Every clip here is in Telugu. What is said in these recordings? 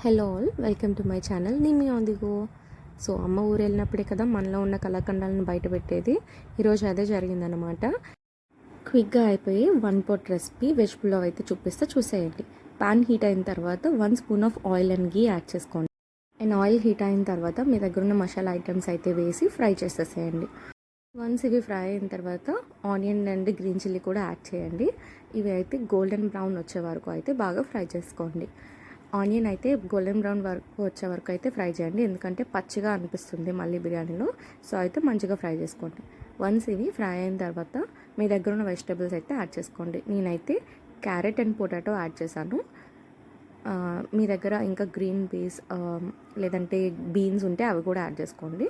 Hello all, welcome to my channel. నేను మీ ఆన్ ది గో. సో అమ్మ ఊరు వెళ్ళినప్పుడే కదా మనలో ఉన్న కళాఖండాలను బయట పెట్టేది. ఈరోజు అదే జరిగిందనమాట. క్విక్గా అయిపోయి one pot recipe veg pulao అయితే చూసేయండి. పాన్ హీట్ అయిన తర్వాత 1 spoon of oil and ghee add చేసుకోండి. అండ్ ఆయిల్ హీట్ అయిన తర్వాత మీ దగ్గర ఉన్న మసాలా ఐటమ్స్ అయితే వేసి ఫ్రై చేసేసేయండి. వన్స్ ఇవి ఫ్రై అయిన తర్వాత ఆనియన్ అండ్ గ్రీన్ చిల్లీ కూడా యాడ్ చేయండి. ఇవి అయితే గోల్డెన్ బ్రౌన్ వచ్చే వరకు అయితే బాగా ఫ్రై చేసుకోండి. ఆనియన్ అయితే గోల్డెన్ బ్రౌన్ వరకు వచ్చే వరకు అయితే ఫ్రై చేయండి, ఎందుకంటే పచ్చిగా అనిపిస్తుంది మళ్ళీ బిర్యానీలో. సో అయితే మంచిగా ఫ్రై చేసుకోండి. వన్స్ ఇవి ఫ్రై అయిన తర్వాత మీ దగ్గర ఉన్న వెజిటేబుల్స్ అయితే యాడ్ చేసుకోండి. నేనైతే క్యారెట్ అండ్ పొటాటో యాడ్ చేశాను. మీ దగ్గర ఇంకా గ్రీన్ పీస్ లేదంటే బీన్స్ ఉంటే అవి కూడా యాడ్ చేసుకోండి.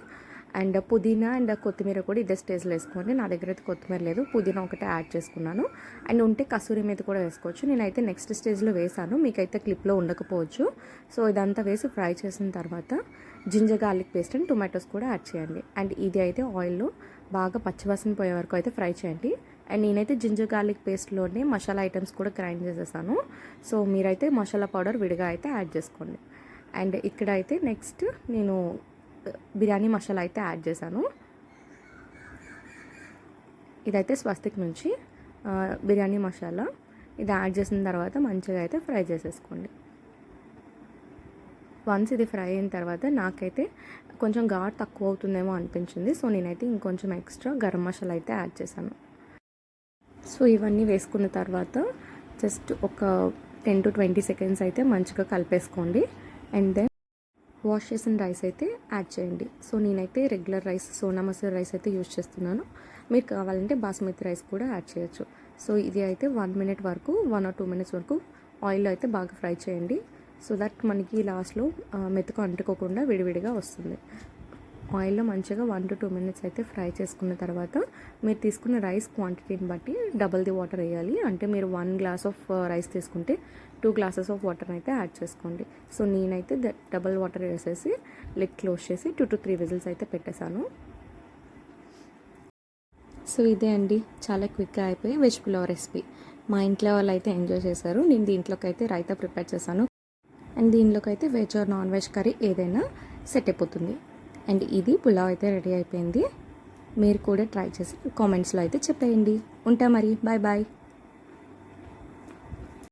అండ్ పుదీనా అండ్ కొత్తిమీర కూడా ఇదే స్టేజ్లో వేసుకోండి. నా దగ్గర అయితే కొత్తిమీర లేదు, పుదీనా ఒకటే యాడ్ చేసుకున్నాను. అండ్ ఉంటే కసూరి మీద కూడా వేసుకోవచ్చు. నేనైతే నెక్స్ట్ స్టేజ్లో వేసాను, మీకైతే క్లిప్లో ఉండకపోవచ్చు. సో ఇదంతా వేసి ఫ్రై చేసిన తర్వాత ginger garlic paste and tomatoes కూడా యాడ్ చేయండి. అండ్ ఇది అయితే ఆయిల్లో బాగా పచ్చివాసన పోయే వరకు అయితే ఫ్రై చేయండి. అండ్ నేనైతే జింజర్ గార్లిక్ పేస్ట్లోనే మసాలా ఐటమ్స్ కూడా గ్రైండ్ చేసేసాను. సో మీరైతే మసాలా పౌడర్ విడిగా అయితే యాడ్ చేసుకోండి. అండ్ ఇక్కడ అయితే నెక్స్ట్ నేను బిర్యానీ మసాలా అయితే యాడ్ చేశాను. ఇదైతే స్వస్తిక్ నుంచి బిర్యానీ మసాలా. ఇది యాడ్ చేసిన తర్వాత మంచిగా అయితే ఫ్రై చేసేసుకోండి. వన్స్ ఇది ఫ్రై అయిన తర్వాత నాకైతే కొంచెం ఘాట్ తక్కువ అవుతుందేమో అనిపించింది. సో నేనైతే ఇంకొంచెం ఎక్స్ట్రా గరం మసాలా అయితే యాడ్ చేశాను. సో ఇవన్నీ వేసుకున్న తర్వాత జస్ట్ ఒక 10 to 20 seconds అయితే మంచిగా కలిపేసుకోండి. అండ్ దెన్ వాష్ చేసిన రైస్ అయితే యాడ్ చేయండి. సో నేనైతే regular rice, Sona masoor rice అయితే యూజ్ చేస్తున్నాను. మీరు కావాలంటే బాస్మతి రైస్ కూడా యాడ్ చేయొచ్చు. సో ఇది అయితే 1 minute వరకు 1 or 2 minutes వరకు ఆయిల్లో అయితే బాగా ఫ్రై చేయండి. సో దట్ మనకి లాస్ట్లో మెతుకు అంటుకోకుండా విడివిడిగా వస్తుంది. ఆయిల్లో మంచిగా 1 to 2 minutes అయితే ఫ్రై చేసుకున్న తర్వాత మీరు తీసుకున్న రైస్ క్వాంటిటీని బట్టి డబల్ ది వాటర్ వేయాలి. అంటే మీరు 1 glass ఆఫ్ రైస్ తీసుకుంటే 2 glasses ఆఫ్ వాటర్ అయితే యాడ్ చేసుకోండి. సో నేనైతే డబల్ వాటర్ వేసేసి లిడ్ క్లోజ్ చేసి 2 to 3 విజిల్స్ అయితే పెట్టేశాను. సో ఇదే అండి, చాలా క్విక్గా అయిపోయి వెజ్ పులావ్ రెసిపీ. మా ఇంట్లో వాళ్ళు అయితే ఎంజాయ్ చేశారు. నేను దీంట్లోకి అయితే రైతా ప్రిపేర్ చేశాను. అండ్ దీంట్లోకి అయితే veg or non veg curry ఏదైనా సెట్ అయిపోతుంది. అండ్ ఇది పులావ్ అయితే రెడీ అయిపోయింది. మీరు కూడా ట్రై చేసి కామెంట్స్లో అయితే చెప్పేయండి. ఉంటా మరి, బాయ్ బాయ్.